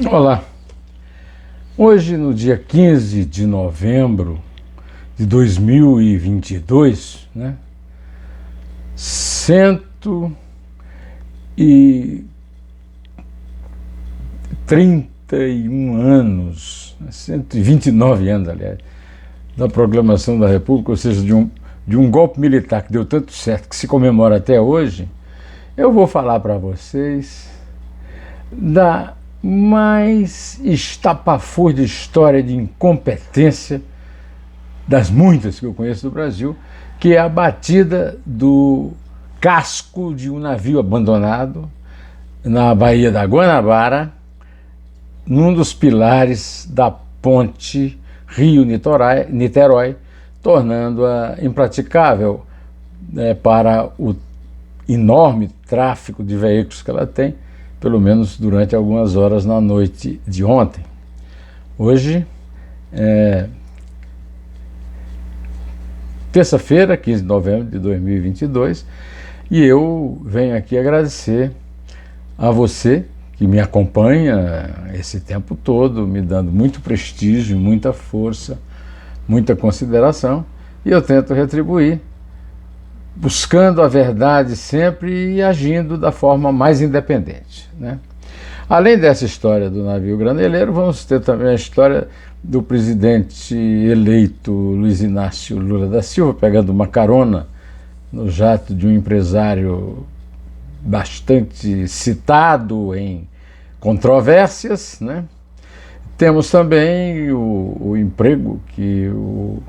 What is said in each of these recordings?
Olá, hoje no dia 15 de novembro de 2022, né, 131 anos, 129 anos, aliás, da proclamação da República, ou seja, de um golpe militar que deu tanto certo, que se comemora até hoje. Eu vou falar para vocês da mais estapafúrdia história de incompetência das muitas que eu conheço do Brasil, que é a batida do casco de um navio abandonado na Baía da Guanabara, num dos pilares da ponte Rio-Niterói, tornando-a impraticável para o enorme tráfego de veículos que ela tem, pelo menos durante algumas horas na noite de ontem. Hoje, terça-feira, 15 de novembro de 2022, e eu venho aqui agradecer a você que me acompanha esse tempo todo, me dando muito prestígio, muita força, muita consideração, e eu tento retribuir, buscando a verdade sempre e agindo da forma mais independente, né? Além dessa história do navio graneleiro, vamos ter também a história do presidente eleito Luiz Inácio Lula da Silva, pegando uma carona no jato de um empresário bastante citado em controvérsias, né? Temos também o emprego que o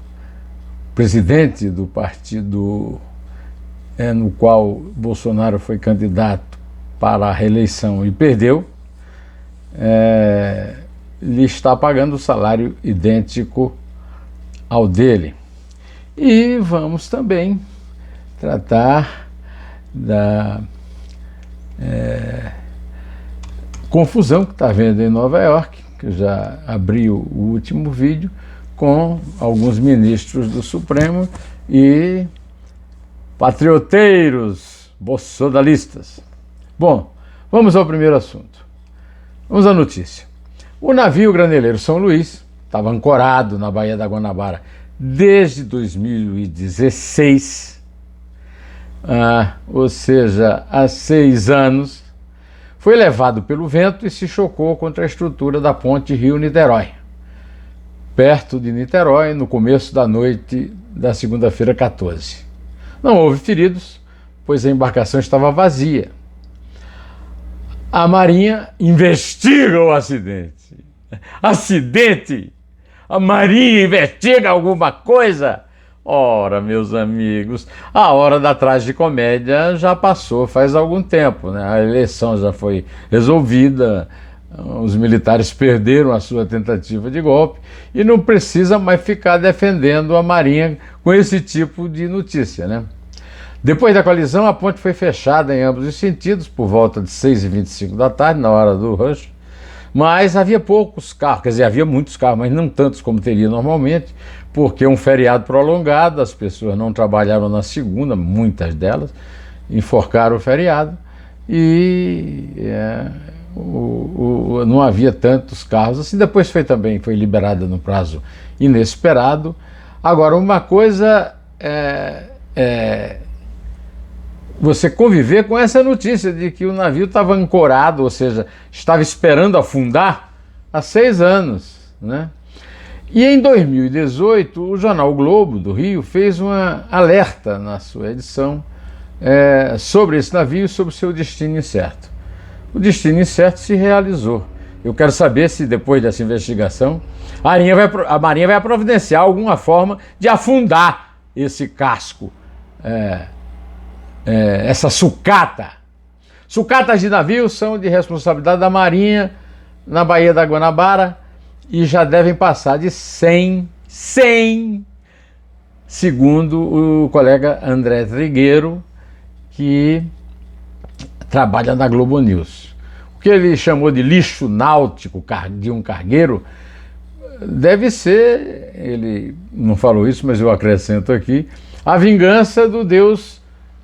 presidente do partido no qual Bolsonaro foi candidato para a reeleição e perdeu, lhe está pagando o salário idêntico ao dele. E vamos também tratar da confusão que está havendo em Nova York, que eu já abri o último vídeo, com alguns ministros do Supremo e patrioteiros bolsonaristas. Bom, vamos ao primeiro assunto. Vamos à notícia. O navio graneleiro São Luís estava ancorado na Baía da Guanabara desde 2016, ou seja, há 6 anos, foi levado pelo vento e se chocou contra a estrutura da ponte Rio-Niterói, perto de Niterói, no começo da noite da segunda-feira 14. Não houve feridos, pois a embarcação estava vazia. A Marinha investiga o acidente. Acidente? A Marinha investiga alguma coisa? Ora, meus amigos, a hora da tragicomédia já passou faz algum tempo, né? A eleição já foi resolvida, os militares perderam a sua tentativa de golpe e não precisa mais ficar defendendo a Marinha com esse tipo de notícia, né? Depois da colisão, a ponte foi fechada em ambos os sentidos por volta de 6h25 da tarde, na hora do rush, mas havia poucos carros, quer dizer, havia muitos carros, mas não tantos como teria normalmente, porque um feriado prolongado, as pessoas não trabalharam na segunda, muitas delas, enforcaram o feriado e não havia tantos carros assim. Depois foi liberada no prazo inesperado. Agora, uma coisa você conviver com essa notícia de que o navio estava ancorado, ou seja, estava esperando afundar há 6 anos, né? E em 2018, o jornal O Globo do Rio fez uma alerta na sua edição sobre esse navio e sobre o seu destino incerto. O destino incerto se realizou. Eu quero saber se depois dessa investigação a Marinha vai providenciar alguma forma de afundar esse casco, essa sucata. Sucatas de navios são de responsabilidade da Marinha na Baía da Guanabara e já devem passar de 100, segundo o colega André Trigueiro, que trabalha na Globo News. O que ele chamou de lixo náutico de um cargueiro deve ser, ele não falou isso, mas eu acrescento aqui, a vingança do deus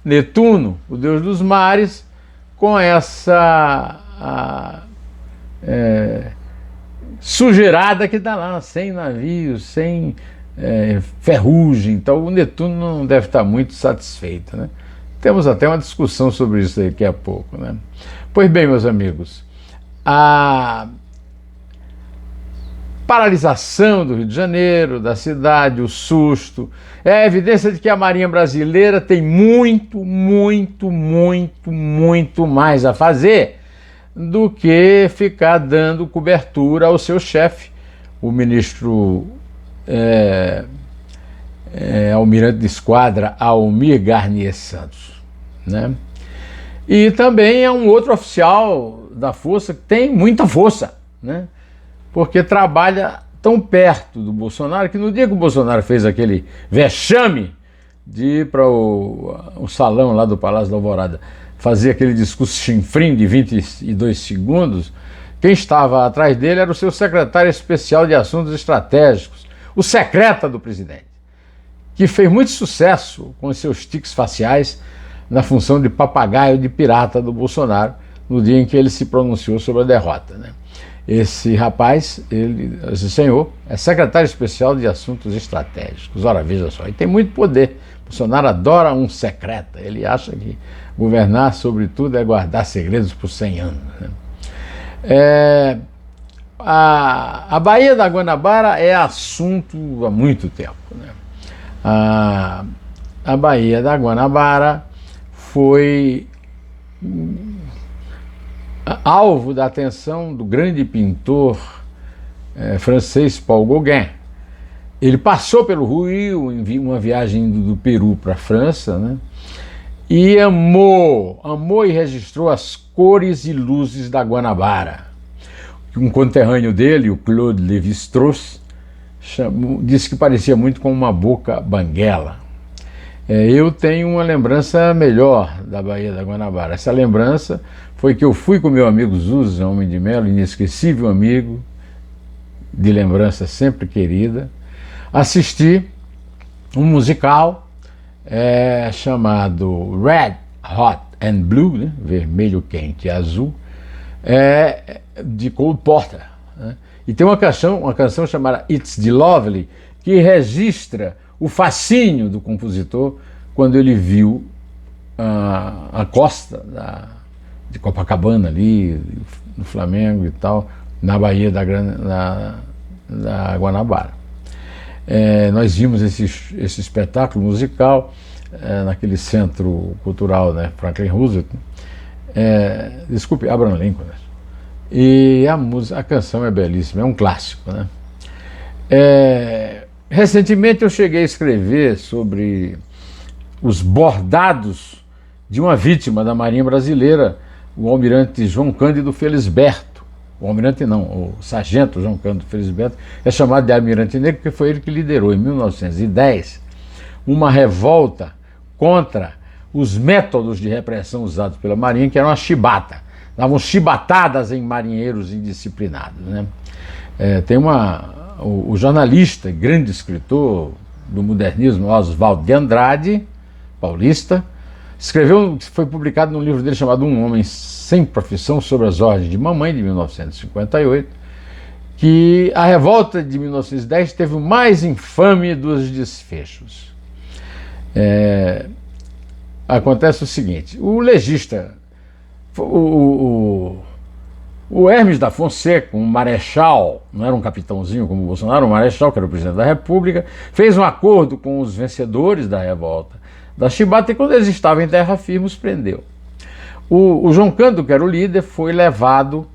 Netuno, o deus dos mares, com essa sujeirada que está lá, sem navios, sem ferrugem. Então o Netuno não deve estar muito satisfeito, né? Temos até uma discussão sobre isso daqui a pouco, né? Pois bem, meus amigos, a paralisação do Rio de Janeiro, da cidade, o susto, é a evidência de que a Marinha Brasileira tem muito mais a fazer do que ficar dando cobertura ao seu chefe, o ministro almirante de esquadra Almir Garnier Santos, né? E também é um outro oficial da força que tem muita força, né? Porque trabalha tão perto do Bolsonaro que no dia que o Bolsonaro fez aquele vexame de ir para o salão lá do Palácio da Alvorada fazer aquele discurso chinfrim de 22 segundos, quem estava atrás dele era o seu secretário especial de assuntos estratégicos, o secreta do presidente, que fez muito sucesso com os seus tiques faciais na função de papagaio de pirata do Bolsonaro no dia em que ele se pronunciou sobre a derrota, né? Esse rapaz, esse senhor, é secretário especial de assuntos estratégicos. Ora, veja só, e tem muito poder. Bolsonaro adora um secreta. Ele acha que governar, sobretudo, é guardar segredos por 100 anos, né? A Baía da Guanabara é assunto há muito tempo, né? A Baía da Guanabara foi alvo da atenção do grande pintor francês Paul Gauguin. Ele passou pelo Rio em uma viagem do Peru para a França, né? E amou e registrou as cores e luzes da Guanabara. Um conterrâneo dele, o Claude Lévi-Strauss, disse que parecia muito com uma boca banguela. Eu tenho uma lembrança melhor da Baía da Guanabara. Essa lembrança foi que eu fui com meu amigo Zusa, Homem de Melo, inesquecível amigo, de lembrança sempre querida, assistir um musical chamado Red, Hot and Blue, né? Vermelho, quente e azul, de Cole Porter, né? E tem uma canção chamada It's the Lovely, que registra o fascínio do compositor quando ele viu a costa de Copacabana ali, no Flamengo e tal, na Baía da Guanabara. Nós vimos esse espetáculo musical naquele centro cultural, né, Franklin Roosevelt, desculpe, Abraham Lincoln, né? E a canção é belíssima, é um clássico, né? Recentemente eu cheguei a escrever sobre os bordados de uma vítima da Marinha Brasileira, o almirante João Cândido Felisberto. O almirante não, o sargento João Cândido Felisberto é chamado de almirante negro porque foi ele que liderou em 1910 uma revolta contra os métodos de repressão usados pela Marinha, que eram a chibata. Davam chibatadas em marinheiros indisciplinados, né? Tem o jornalista, grande escritor do modernismo, Oswald de Andrade, paulista, escreveu, foi publicado num livro dele chamado Um Homem Sem Profissão, sobre as ordens de mamãe, de 1958, que a revolta de 1910 teve o mais infame dos desfechos. Acontece o seguinte: o legista, o Hermes da Fonseca, um marechal, não era um capitãozinho como o Bolsonaro, um marechal, que era o presidente da República, fez um acordo com os vencedores da revolta da chibata e, quando eles estavam em terra firme, os prendeu. O João Cândido, que era o líder, foi levado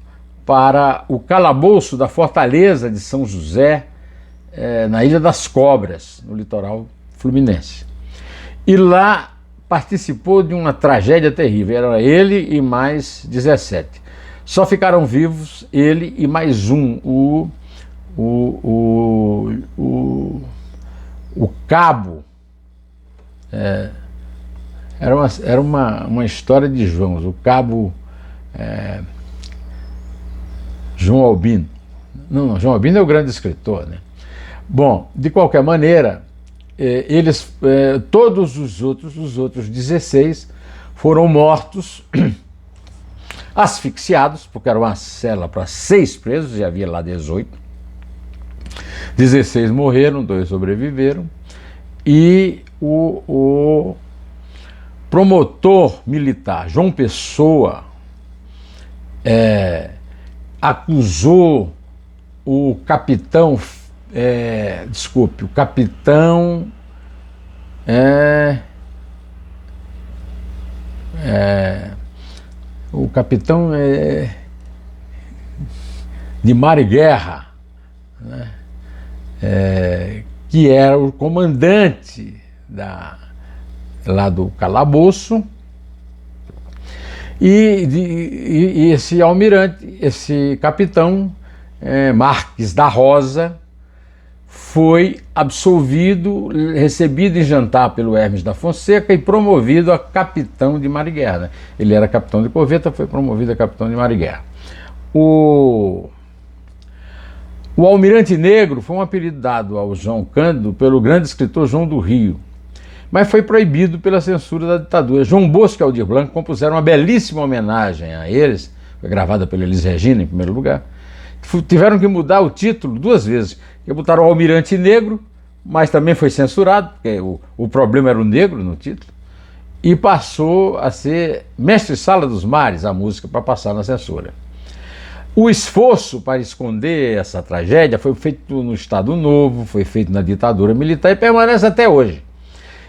para o calabouço da Fortaleza de São José, na Ilha das Cobras, no litoral fluminense. E lá participou de uma tragédia terrível. Era ele e mais 17. Só ficaram vivos ele e mais um, o cabo. Era uma história de Joãos, o cabo João Albino. Não, João Albino é o grande escritor, né? Bom, de qualquer maneira, todos os outros 16 foram mortos asfixiados, porque era uma cela para 6 presos, e havia lá 18. 16 morreram, 2 sobreviveram, e o promotor militar João Pessoa acusou o capitão, o capitão de mar e guerra, né? Que era o comandante lá do calabouço, e esse almirante, esse capitão Marques da Rosa, foi absolvido, recebido em jantar pelo Hermes da Fonseca e promovido a capitão de mar e guerra, né? Ele era capitão de corveta, foi promovido a capitão de mar e guerra. O Almirante Negro foi um apelido dado ao João Cândido pelo grande escritor João do Rio, mas foi proibido pela censura da ditadura. João Bosco e Aldir Blanc compuseram uma belíssima homenagem a eles, foi gravada pela Elis Regina em primeiro lugar. Tiveram que mudar o título 2 vezes, que botaram o Almirante Negro, mas também foi censurado, porque o problema era o negro no título, e passou a ser Mestre Sala dos Mares, a música, para passar na censura. O esforço para esconder essa tragédia foi feito no Estado Novo, foi feito na ditadura militar e permanece até hoje.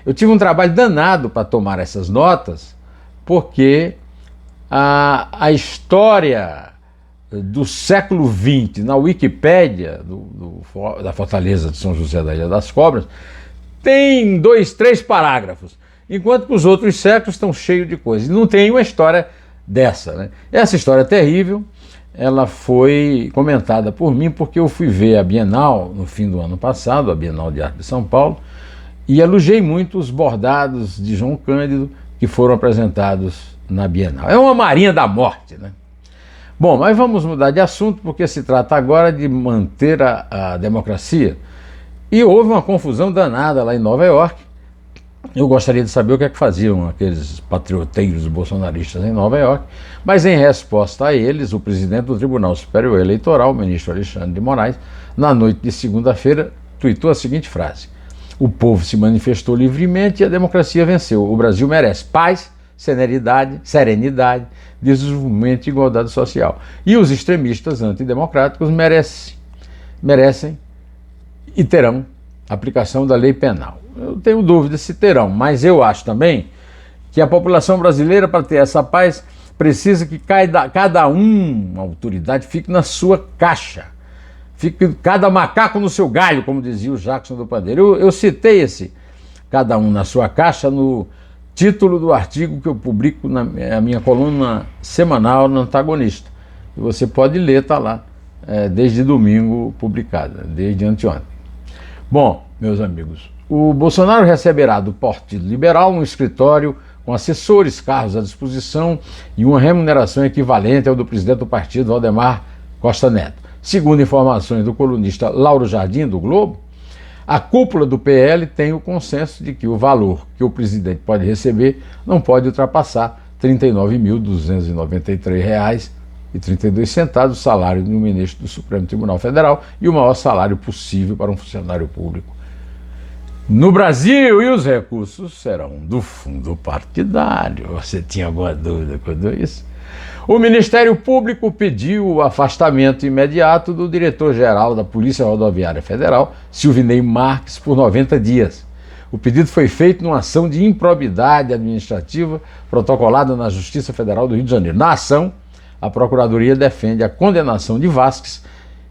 Eu tive um trabalho danado para tomar essas notas, porque a história do século XX na Wikipédia da Fortaleza de São José da Ilha das Cobras tem 2, 3 parágrafos, enquanto que os outros séculos estão cheios de coisas. E não tem uma história dessa, né? Essa história é terrível. Ela foi comentada por mim porque eu fui ver a Bienal no fim do ano passado, a Bienal de Arte de São Paulo, e elogiei muito os bordados de João Cândido que foram apresentados na Bienal. É uma marinha da morte, né? Bom, mas vamos mudar de assunto, porque se trata agora de manter a democracia. E houve uma confusão danada lá em Nova York. Eu gostaria de saber o que é que faziam aqueles patrioteiros bolsonaristas em Nova York, mas em resposta a eles, o presidente do Tribunal Superior Eleitoral, o ministro Alexandre de Moraes, na noite de segunda-feira, tuitou a seguinte frase: o povo se manifestou livremente e a democracia venceu. O Brasil merece paz, serenidade, desenvolvimento e igualdade social. E os extremistas antidemocráticos merecem e terão aplicação da lei penal. Eu tenho dúvida se terão, mas eu acho também que a população brasileira, para ter essa paz, precisa que cada uma autoridade fique na sua caixa, fique cada macaco no seu galho, como dizia o Jackson do Pandeiro. Eu citei esse cada um na sua caixa no título do artigo que eu publico na minha coluna semanal no Antagonista. E você pode ler, está lá, desde domingo publicada, desde anteontem. Bom, meus amigos, o Bolsonaro receberá do Partido Liberal um escritório com assessores, carros à disposição e uma remuneração equivalente ao do presidente do partido, Valdemar Costa Neto. Segundo informações do colunista Lauro Jardim, do Globo, a cúpula do PL tem o consenso de que o valor que o presidente pode receber não pode ultrapassar R$ 39.293,32, salário do ministro do Supremo Tribunal Federal e o maior salário possível para um funcionário público no Brasil, e os recursos serão do fundo partidário. Você tinha alguma dúvida quanto isso? O Ministério Público pediu o afastamento imediato do diretor-geral da Polícia Rodoviária Federal, Silvinei Marques, por 90 dias. O pedido foi feito numa ação de improbidade administrativa protocolada na Justiça Federal do Rio de Janeiro. Na ação, a Procuradoria defende a condenação de Vasques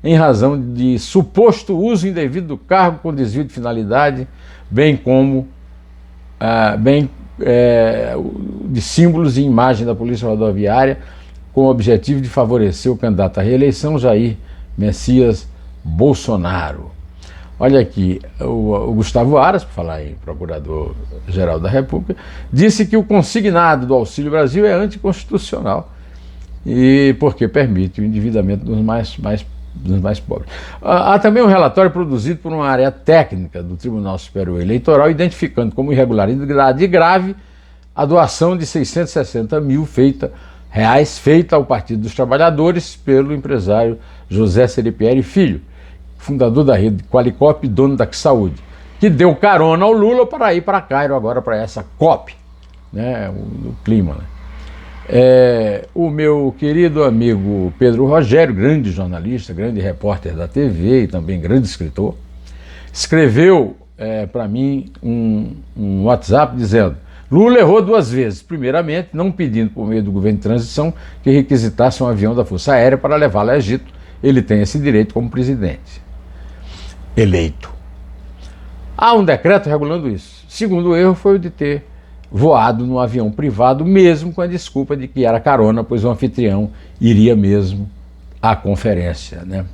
em razão de suposto uso indevido do cargo com desvio de finalidade, bem como de símbolos e imagem da Polícia Rodoviária, com o objetivo de favorecer o candidato à reeleição, Jair Messias Bolsonaro. Olha aqui, o Gustavo Aras, por falar em Procurador-Geral da República, disse que o consignado do Auxílio Brasil é anticonstitucional, e porque permite o endividamento dos mais pobres. Há também um relatório produzido por uma área técnica do Tribunal Superior Eleitoral, identificando como irregularidade grave a doação de 660 mil feita feita ao Partido dos Trabalhadores pelo empresário José Seripieri Filho, fundador da rede Qualicop e dono da Saúde, que deu carona ao Lula para ir para Cairo agora para essa COP, né, o clima, né? O meu querido amigo Pedro Rogério, grande jornalista, grande repórter da TV e também grande escritor, escreveu para mim um WhatsApp dizendo: Lula errou 2 vezes. Primeiramente, não pedindo por meio do governo de transição que requisitasse um avião da Força Aérea para levá-lo ao Egito. Ele tem esse direito como presidente eleito. Há um decreto regulando isso. Segundo erro foi o de ter voado num avião privado, mesmo com a desculpa de que era carona, pois o anfitrião iria mesmo à conferência, né?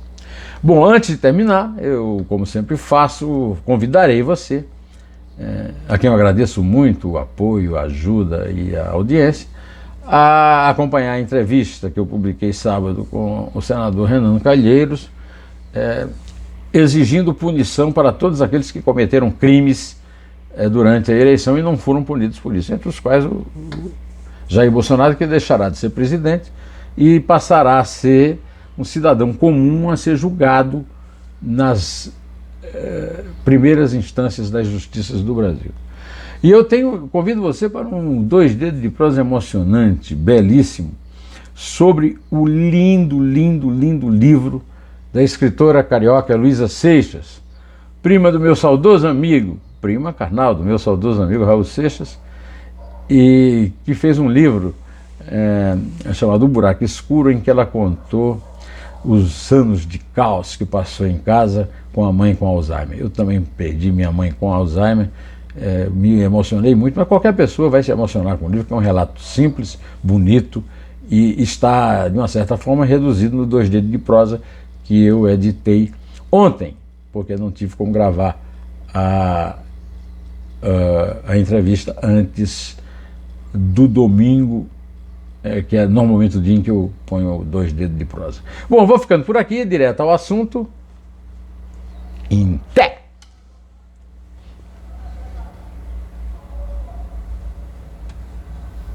Bom, antes de terminar, eu, como sempre faço, convidarei você, a quem eu agradeço muito o apoio, a ajuda e a audiência, a acompanhar a entrevista que eu publiquei sábado com o senador Renan Calheiros, exigindo punição para todos aqueles que cometeram crimes durante a eleição e não foram punidos por isso, entre os quais o Jair Bolsonaro, que deixará de ser presidente e passará a ser um cidadão comum a ser julgado nas primeiras instâncias das justiças do Brasil. E eu convido você para um 2 dedos de prosa emocionante, belíssimo, sobre o lindo, lindo, lindo livro da escritora carioca Luísa Seixas, prima do meu saudoso amigo, prima carnal do meu saudoso amigo Raul Seixas, e que fez um livro chamado O Buraco Escuro, em que ela contou os anos de caos que passou em casa com a mãe com Alzheimer. Eu também perdi minha mãe com Alzheimer, me emocionei muito, mas qualquer pessoa vai se emocionar com o livro, que é um relato simples, bonito, e está, de uma certa forma, reduzido no 2 dedos de prosa que eu editei ontem, porque não tive como gravar a entrevista antes do domingo, que é normalmente o dia em que eu ponho 2 dedos de prosa. Bom, vou ficando por aqui, direto ao assunto. Em té!